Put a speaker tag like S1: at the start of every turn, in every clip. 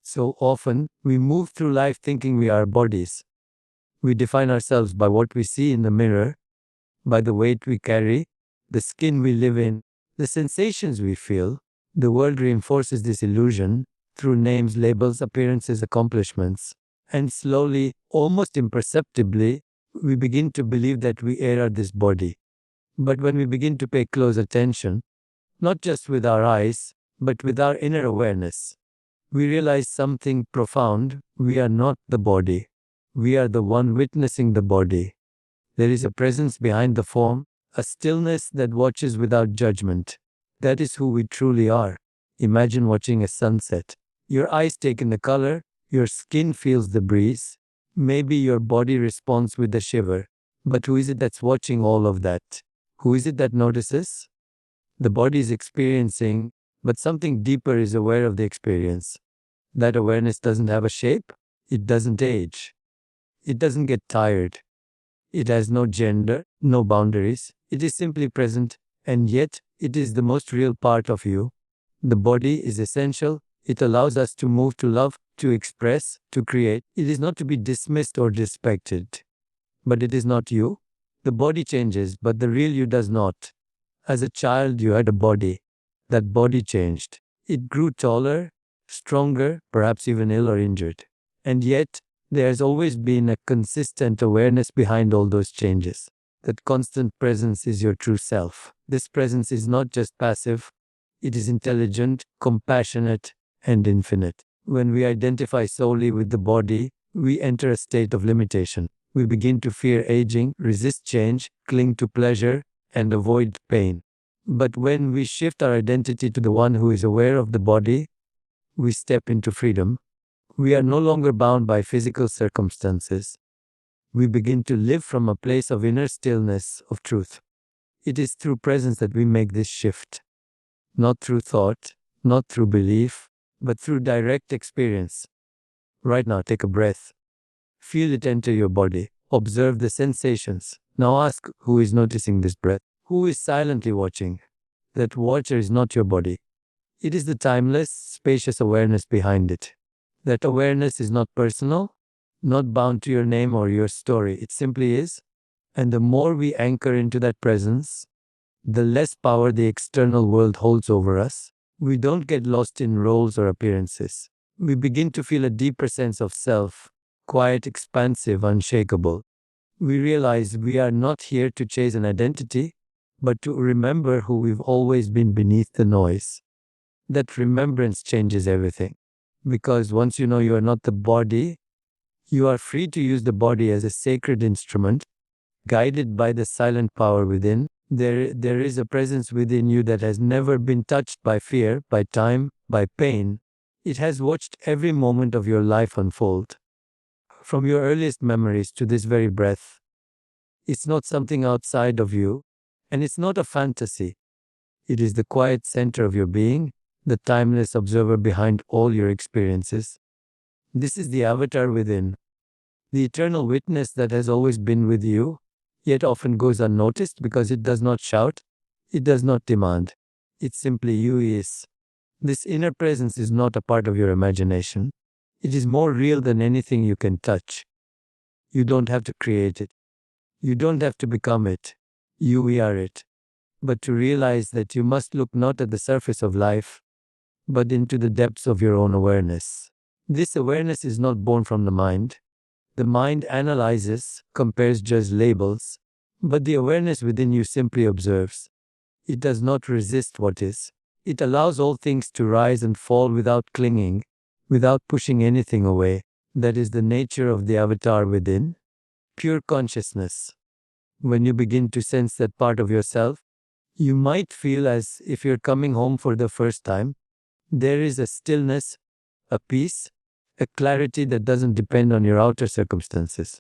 S1: So often, we move through life thinking we are bodies. We define ourselves by what we see in the mirror, by the weight we carry, the skin we live in, the sensations we feel. The world reinforces this illusion through names, labels, appearances, accomplishments. And slowly, almost imperceptibly, we begin to believe that we are this body. But when we begin to pay close attention, not just with our eyes, but with our inner awareness, we realize something profound. We are not the body. We are the one witnessing the body. There is a presence behind the form, a stillness that watches without judgment. That is who we truly are. Imagine watching a sunset. Your eyes take in the color, your skin feels the breeze. Maybe your body responds with a shiver. But who is it that's watching all of that? Who is it that notices? The body is experiencing, but something deeper is aware of the experience. That awareness doesn't have a shape. It doesn't age. It doesn't get tired. It has no gender, no boundaries. It is simply present, and yet it is the most real part of you. The body is essential. It allows us to move, to love, to express, to create. It is not to be dismissed or disrespected. But it is not you. The body changes, but the real you does not. As a child, you had a body. That body changed. It grew taller, stronger, perhaps even ill or injured. And yet, there has always been a consistent awareness behind all those changes. That constant presence is your true self. This presence is not just passive, it is intelligent, compassionate, and infinite. When we identify solely with the body, we enter a state of limitation. We begin to fear aging, resist change, cling to pleasure, and avoid pain. But when we shift our identity to the one who is aware of the body, we step into freedom. We are no longer bound by physical circumstances. We begin to live from a place of inner stillness, of truth. It is through presence that we make this shift. Not through thought, not through belief, but through direct experience. Right now, take a breath. Feel it enter your body. Observe the sensations. Now ask, who is noticing this breath? Who is silently watching? That watcher is not your body. It is the timeless, spacious awareness behind it. That awareness is not personal, not bound to your name or your story. It simply is. And the more we anchor into that presence, the less power the external world holds over us. We don't get lost in roles or appearances. We begin to feel a deeper sense of self, quiet, expansive, unshakable. We realize we are not here to chase an identity, but to remember who we've always been beneath the noise. That remembrance changes everything. Because once you know you are not the body, you are free to use the body as a sacred instrument, guided by the silent power within. There is a presence within you that has never been touched by fear, by time, by pain. It has watched every moment of your life unfold. From your earliest memories to this very breath. It's not something outside of you, and it's not a fantasy. It is the quiet center of your being, the timeless observer behind all your experiences. This is the avatar within, the eternal witness that has always been with you, yet often goes unnoticed because it does not shout, it does not demand. It simply you is. This inner presence is not a part of your imagination. It is more real than anything you can touch. You don't have to create it. You don't have to become it. You are it. But to realize that you must look not at the surface of life, but into the depths of your own awareness. This awareness is not born from the mind. The mind analyzes, compares, judges, labels, but the awareness within you simply observes. It does not resist what is. It allows all things to rise and fall without clinging, without pushing anything away. That is the nature of the avatar within. Pure consciousness. When you begin to sense that part of yourself, you might feel as if you're coming home for the first time. There is a stillness, a peace, a clarity that doesn't depend on your outer circumstances.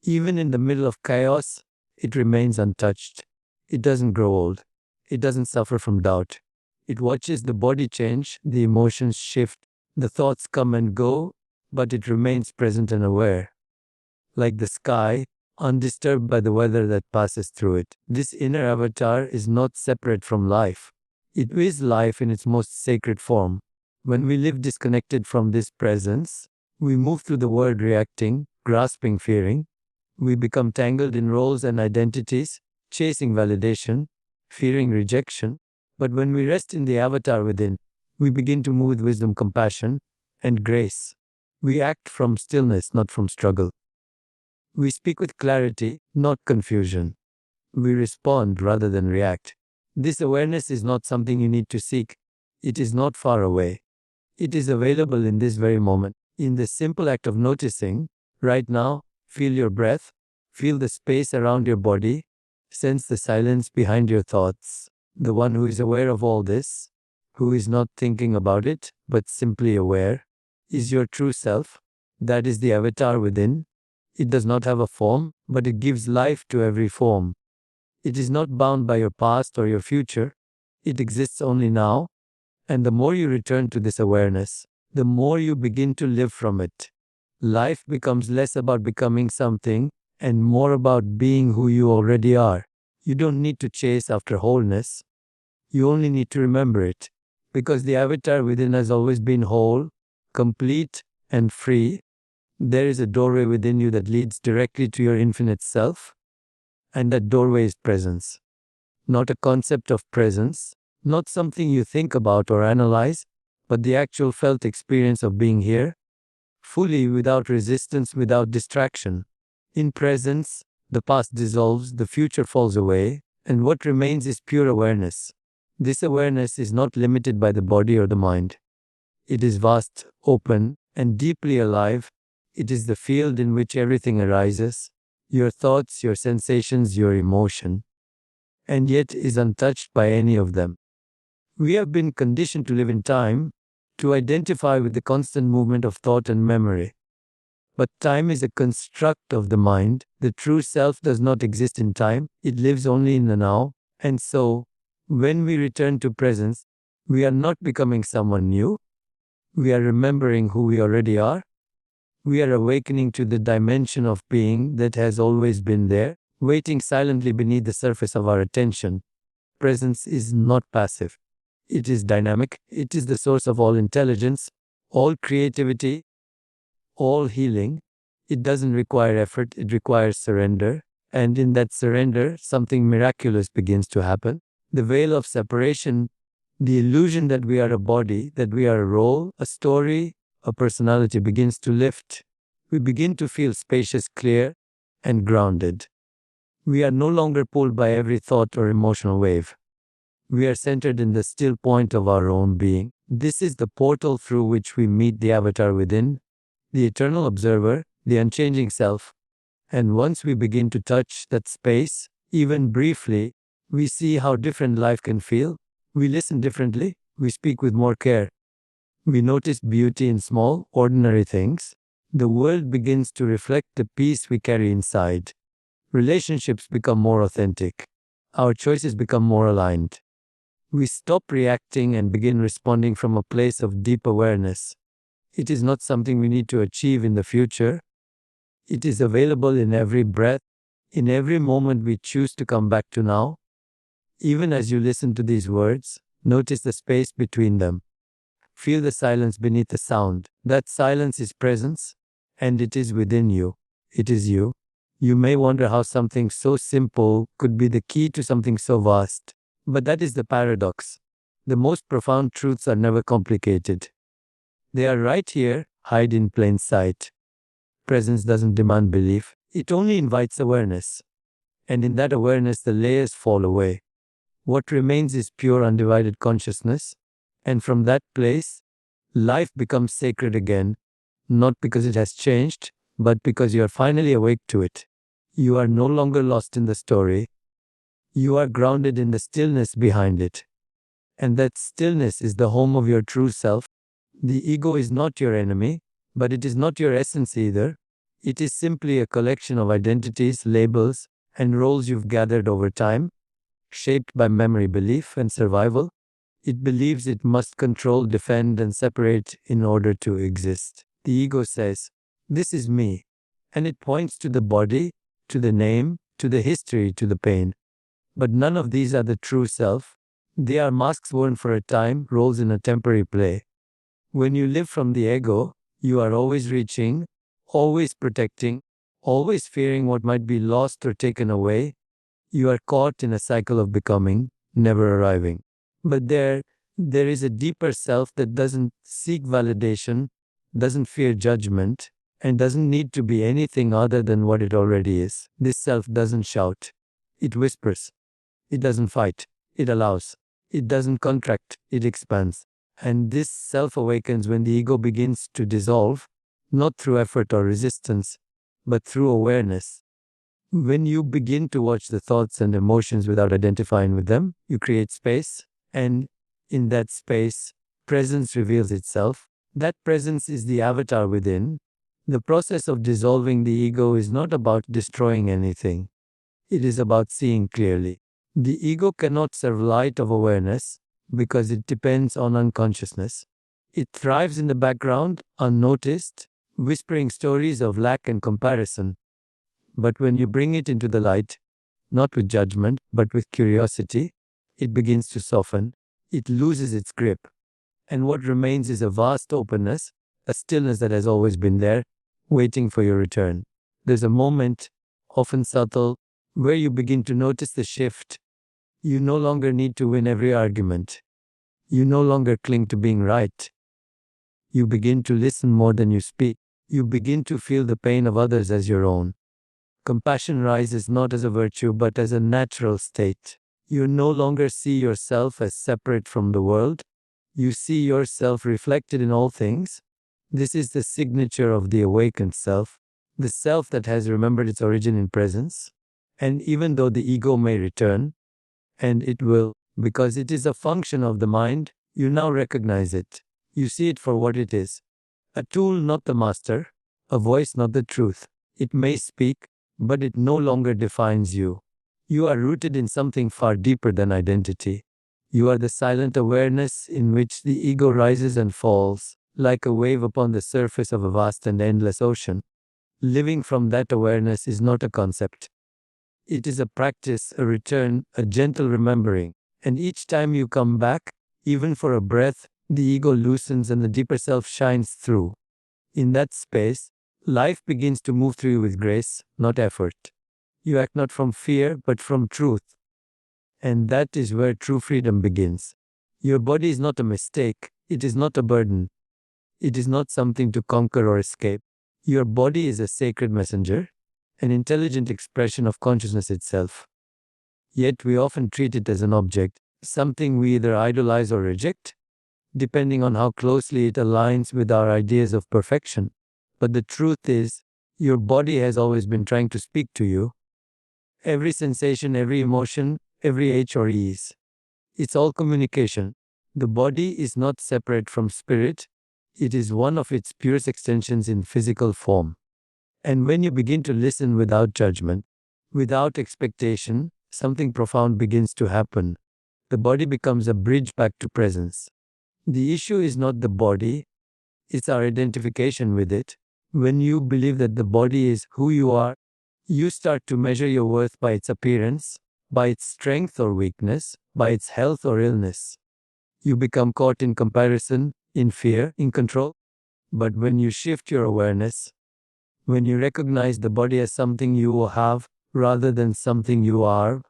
S1: Even in the middle of chaos, it remains untouched. It doesn't grow old. It doesn't suffer from doubt. It watches the body change, the emotions shift, the thoughts come and go, but it remains present and aware. Like the sky, undisturbed by the weather that passes through it. This inner avatar is not separate from life. It is life in its most sacred form. When we live disconnected from this presence, we move through the world reacting, grasping, fearing. We become tangled in roles and identities, chasing validation, fearing rejection. But when we rest in the avatar within, we begin to move with wisdom, compassion, and grace. We act from stillness, not from struggle. We speak with clarity, not confusion. We respond rather than react. This awareness is not something you need to seek. It is not far away. It is available in this very moment. In the simple act of noticing, right now, feel your breath, feel the space around your body, sense the silence behind your thoughts. The one who is aware of all this, who is not thinking about it, but simply aware, is your true self. That is the avatar within. It does not have a form, but it gives life to every form. It is not bound by your past or your future. It exists only now. And the more you return to this awareness, the more you begin to live from it. Life becomes less about becoming something and more about being who you already are. You don't need to chase after wholeness. You only need to remember it. Because the avatar within has always been whole, complete, and free. There is a doorway within you that leads directly to your infinite self. And that doorway is presence. Not a concept of presence, not something you think about or analyze, but the actual felt experience of being here, fully, without resistance, without distraction. In presence, the past dissolves, the future falls away, and what remains is pure awareness. This awareness is not limited by the body or the mind. It is vast, open, and deeply alive. It is the field in which everything arises, your thoughts, your sensations, your emotion, and yet is untouched by any of them. We have been conditioned to live in time, to identify with the constant movement of thought and memory. But time is a construct of the mind. The true self does not exist in time, it lives only in the now. And so, when we return to presence, we are not becoming someone new. We are remembering who we already are. We are awakening to the dimension of being that has always been there, waiting silently beneath the surface of our attention. Presence is not passive. It is dynamic. It is the source of all intelligence, all creativity, all healing. It doesn't require effort, it requires surrender. And in that surrender, something miraculous begins to happen. The veil of separation, the illusion that we are a body, that we are a role, a story, a personality begins to lift. We begin to feel spacious, clear, and grounded. We are no longer pulled by every thought or emotional wave. We are centered in the still point of our own being. This is the portal through which we meet the avatar within, the eternal observer, the unchanging self. And once we begin to touch that space, even briefly, we see how different life can feel. We listen differently. We speak with more care. We notice beauty in small, ordinary things. The world begins to reflect the peace we carry inside. Relationships become more authentic. Our choices become more aligned. We stop reacting and begin responding from a place of deep awareness. It is not something we need to achieve in the future. It is available in every breath, in every moment we choose to come back to now. Even as you listen to these words, notice the space between them. Feel the silence beneath the sound. That silence is presence, and it is within you. It is you. You may wonder how something so simple could be the key to something so vast. But that is the paradox. The most profound truths are never complicated. They are right here, hide in plain sight. Presence doesn't demand belief. It only invites awareness. And in that awareness, the layers fall away. What remains is pure undivided consciousness. And from that place, life becomes sacred again, not because it has changed, but because you are finally awake to it. You are no longer lost in the story. You are grounded in the stillness behind it. And that stillness is the home of your true self. The ego is not your enemy, but it is not your essence either. It is simply a collection of identities, labels, and roles you've gathered over time, shaped by memory, belief, and survival. It believes it must control, defend, and separate in order to exist. The ego says, "This is me," and it points to the body, to the name, to the history, to the pain. But none of these are the true self. They are masks worn for a time, roles in a temporary play. When you live from the ego, you are always reaching, always protecting, always fearing what might be lost or taken away. You are caught in a cycle of becoming, never arriving. But there is a deeper self that doesn't seek validation, doesn't fear judgment, and doesn't need to be anything other than what it already is. This self doesn't shout. It whispers. It doesn't fight. It allows. It doesn't contract. It expands. And this self awakens when the ego begins to dissolve, not through effort or resistance, but through awareness. When you begin to watch the thoughts and emotions without identifying with them, you create space, and in that space, presence reveals itself. That presence is the avatar within. The process of dissolving the ego is not about destroying anything. It is about seeing clearly. The ego cannot serve light of awareness because it depends on unconsciousness. It thrives in the background, unnoticed, whispering stories of lack and comparison. But when you bring it into the light, not with judgment, but with curiosity, it begins to soften. It loses its grip. And what remains is a vast openness, a stillness that has always been there, waiting for your return. There's a moment, often subtle, where you begin to notice the shift. You no longer need to win every argument. You no longer cling to being right. You begin to listen more than you speak. You begin to feel the pain of others as your own. Compassion rises not as a virtue but as a natural state. You no longer see yourself as separate from the world. You see yourself reflected in all things. This is the signature of the awakened self, the self that has remembered its origin in presence. And even though the ego may return, and it will, because it is a function of the mind, you now recognize it. You see it for what it is. A tool, not the master. A voice, not the truth. It may speak, but it no longer defines you. You are rooted in something far deeper than identity. You are the silent awareness in which the ego rises and falls, like a wave upon the surface of a vast and endless ocean. Living from that awareness is not a concept. It is a practice, a return, a gentle remembering. And each time you come back, even for a breath, the ego loosens and the deeper self shines through. In that space, life begins to move through you with grace, not effort. You act not from fear, but from truth. And that is where true freedom begins. Your body is not a mistake. It is not a burden. It is not something to conquer or escape. Your body is a sacred messenger, an intelligent expression of consciousness itself. Yet we often treat it as an object, something we either idolize or reject, depending on how closely it aligns with our ideas of perfection. But the truth is, your body has always been trying to speak to you. Every sensation, every emotion, every H or ease. It's all communication. The body is not separate from spirit. It is one of its purest extensions in physical form. And when you begin to listen without judgment, without expectation, something profound begins to happen. The body becomes a bridge back to presence. The issue is not the body, it's our identification with it. When you believe that the body is who you are, you start to measure your worth by its appearance, by its strength or weakness, by its health or illness. You become caught in comparison, in fear, in control. But when you shift your awareness, when you recognize the body as something you have rather than something you are,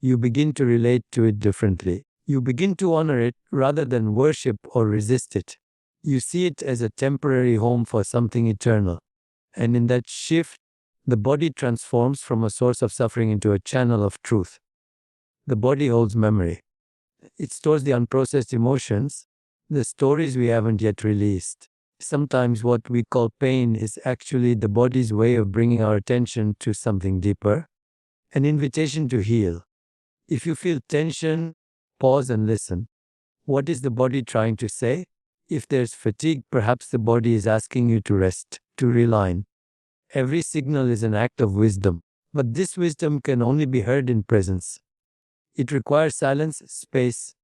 S1: you begin to relate to it differently. You begin to honor it rather than worship or resist it. You see it as a temporary home for something eternal. And in that shift, the body transforms from a source of suffering into a channel of truth. The body holds memory. It stores the unprocessed emotions, the stories we haven't yet released. Sometimes what we call pain is actually the body's way of bringing our attention to something deeper, an invitation to heal. If you feel tension, pause and listen. What is the body trying to say? If there's fatigue, perhaps the body is asking you to rest, to realign. Every signal is an act of wisdom, but this wisdom can only be heard in presence. It requires silence, space,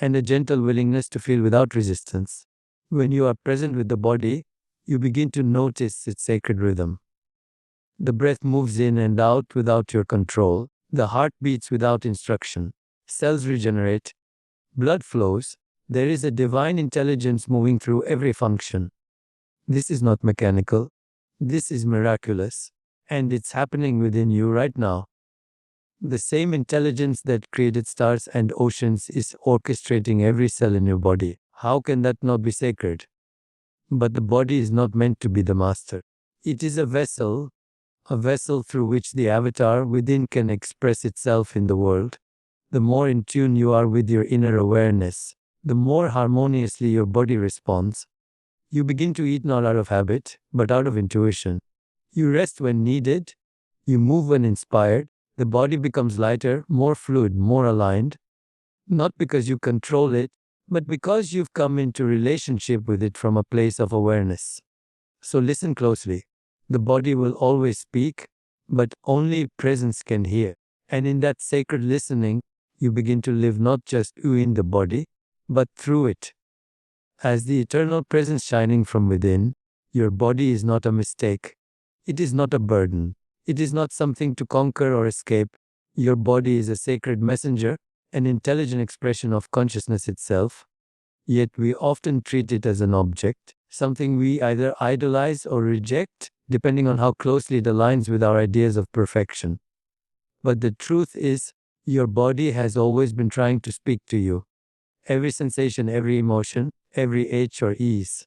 S1: and a gentle willingness to feel without resistance. When you are present with the body, you begin to notice its sacred rhythm. The breath moves in and out without your control. The heart beats without instruction. Cells regenerate. Blood flows. There is a divine intelligence moving through every function. This is not mechanical. This is miraculous. And it's happening within you right now. The same intelligence that created stars and oceans is orchestrating every cell in your body. How can that not be sacred? But the body is not meant to be the master. It is a vessel through which the avatar within can express itself in the world. The more in tune you are with your inner awareness, the more harmoniously your body responds. You begin to eat not out of habit, but out of intuition. You rest when needed. You move when inspired. The body becomes lighter, more fluid, more aligned. Not because you control it, but because you've come into relationship with it from a place of awareness. So listen closely. The body will always speak, but only presence can hear. And in that sacred listening, you begin to live not just in the body, but through it. As the eternal presence shining from within, your body is not a mistake. It is not a burden. It is not something to conquer or escape. Your body is a sacred messenger, an intelligent expression of consciousness itself. Yet we often treat it as an object, something we either idolize or reject, depending on how closely it aligns with our ideas of perfection. But the truth is, your body has always been trying to speak to you. Every sensation, every emotion, every H or ease.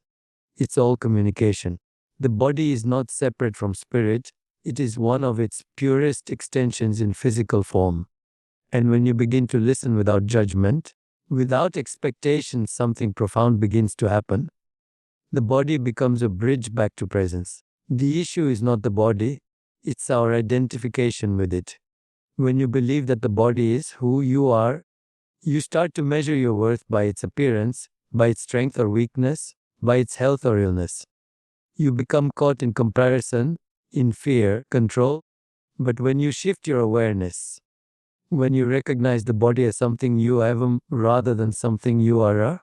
S1: It's all communication. The body is not separate from spirit. It is one of its purest extensions in physical form. And when you begin to listen without judgment, without expectation, something profound begins to happen. The body becomes a bridge back to presence. The issue is not the body, it's our identification with it. When you believe that the body is who you are, you start to measure your worth by its appearance, by its strength or weakness, by its health or illness. You become caught in comparison, in fear, control. But when you shift your awareness, when you recognize the body as something you have rather than something you are,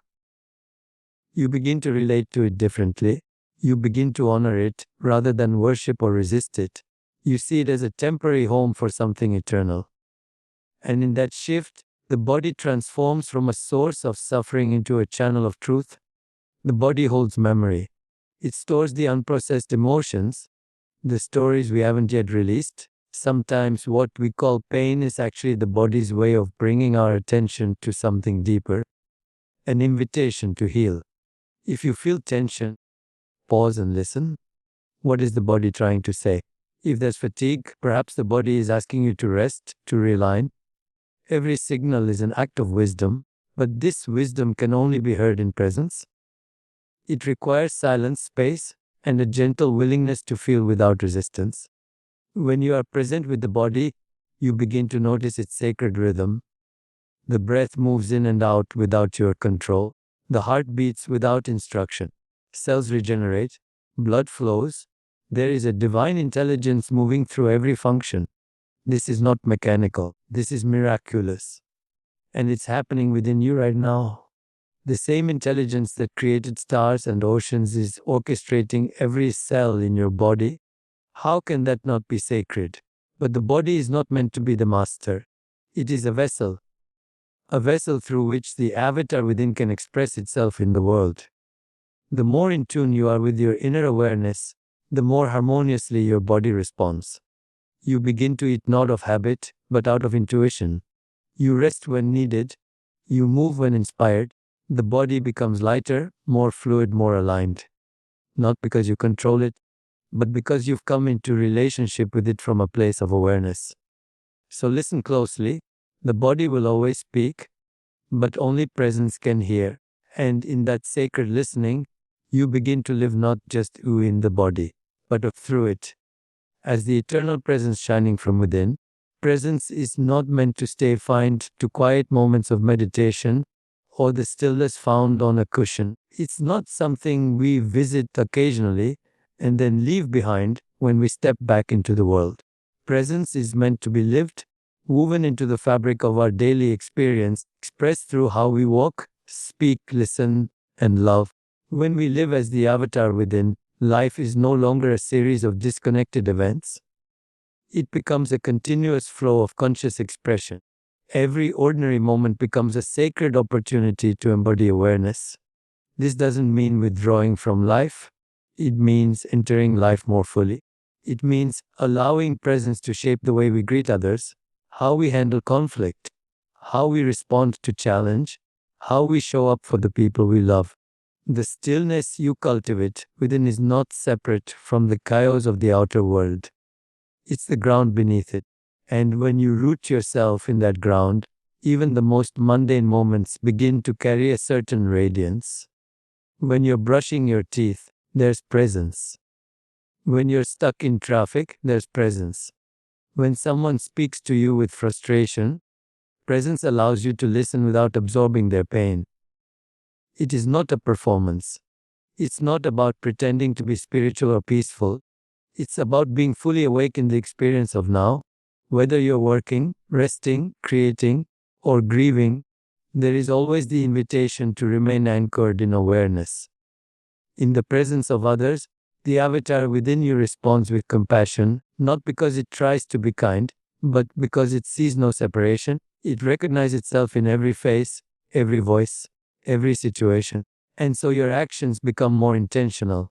S1: you begin to relate to it differently. You begin to honor it rather than worship or resist it. You see it as a temporary home for something eternal. And in that shift, the body transforms from a source of suffering into a channel of truth. The body holds memory. It stores the unprocessed emotions, the stories we haven't yet released. Sometimes what we call pain is actually the body's way of bringing our attention to something deeper, an invitation to heal. If you feel tension, pause and listen. What is the body trying to say? If there's fatigue, perhaps the body is asking you to rest, to realign. Every signal is an act of wisdom, but this wisdom can only be heard in presence. It requires silence, space, and a gentle willingness to feel without resistance. When you are present with the body, you begin to notice its sacred rhythm. The breath moves in and out without your control. The heart beats without instruction. Cells regenerate. Blood flows. There is a divine intelligence moving through every function. This is not mechanical. This is miraculous. And it's happening within you right now. The same intelligence that created stars and oceans is orchestrating every cell in your body. How can that not be sacred? But the body is not meant to be the master. It is a vessel through which the avatar within can express itself in the world. The more in tune you are with your inner awareness, the more harmoniously your body responds. You begin to eat not of habit, but out of intuition. You rest when needed. You move when inspired. The body becomes lighter, more fluid, more aligned. Not because you control it, but because you've come into relationship with it from a place of awareness. So listen closely. The body will always speak, but only presence can hear. And in that sacred listening, you begin to live not just in the body, but through it. As the eternal presence shining from within, presence is not meant to stay confined to quiet moments of meditation or the stillness found on a cushion. It's not something we visit occasionally and then leave behind when we step back into the world. Presence is meant to be lived, woven into the fabric of our daily experience, expressed through how we walk, speak, listen, and love. When we live as the avatar within, life is no longer a series of disconnected events. It becomes a continuous flow of conscious expression. Every ordinary moment becomes a sacred opportunity to embody awareness. This doesn't mean withdrawing from life. It means entering life more fully. It means allowing presence to shape the way we greet others, how we handle conflict, how we respond to challenge, how we show up for the people we love. The stillness you cultivate within is not separate from the chaos of the outer world. It's the ground beneath it. And when you root yourself in that ground, even the most mundane moments begin to carry a certain radiance. When you're brushing your teeth, there's presence. When you're stuck in traffic, there's presence. When someone speaks to you with frustration, presence allows you to listen without absorbing their pain. It is not a performance. It's not about pretending to be spiritual or peaceful. It's about being fully awake in the experience of now. Whether you're working, resting, creating, or grieving, there is always the invitation to remain anchored in awareness. In the presence of others, the avatar within you responds with compassion, not because it tries to be kind, but because it sees no separation. It recognizes itself in every face, every voice, every situation. And so your actions become more intentional.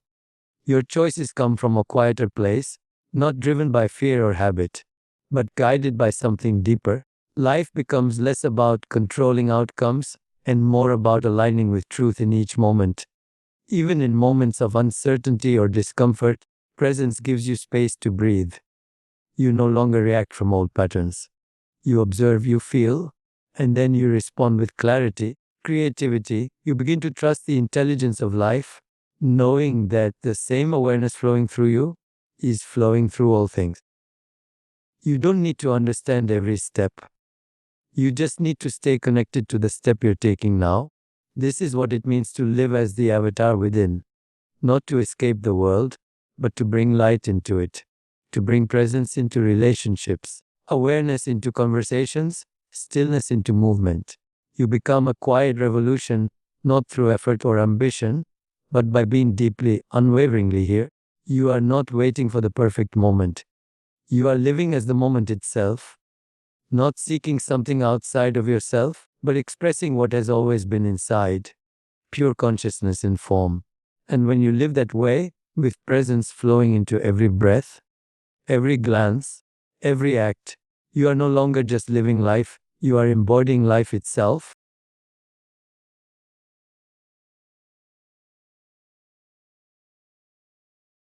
S1: Your choices come from a quieter place, not driven by fear or habit, but guided by something deeper. Life becomes less about controlling outcomes and more about aligning with truth in each moment. Even in moments of uncertainty or discomfort, presence gives you space to breathe. You no longer react from old patterns. You observe, you feel, and then you respond with clarity, creativity. You begin to trust the intelligence of life, knowing that the same awareness flowing through you is flowing through all things. You don't need to understand every step. You just need to stay connected to the step you're taking now. This is what it means to live as the avatar within. Not to escape the world, but to bring light into it. To bring presence into relationships, awareness into conversations, stillness into movement. You become a quiet revolution, not through effort or ambition, but by being deeply, unwaveringly here. You are not waiting for the perfect moment. You are living as the moment itself, not seeking something outside of yourself, but expressing what has always been inside. Pure consciousness in form. And when you live that way, with presence flowing into every breath, every glance, every act, you are no longer just living life, you are embodying life itself.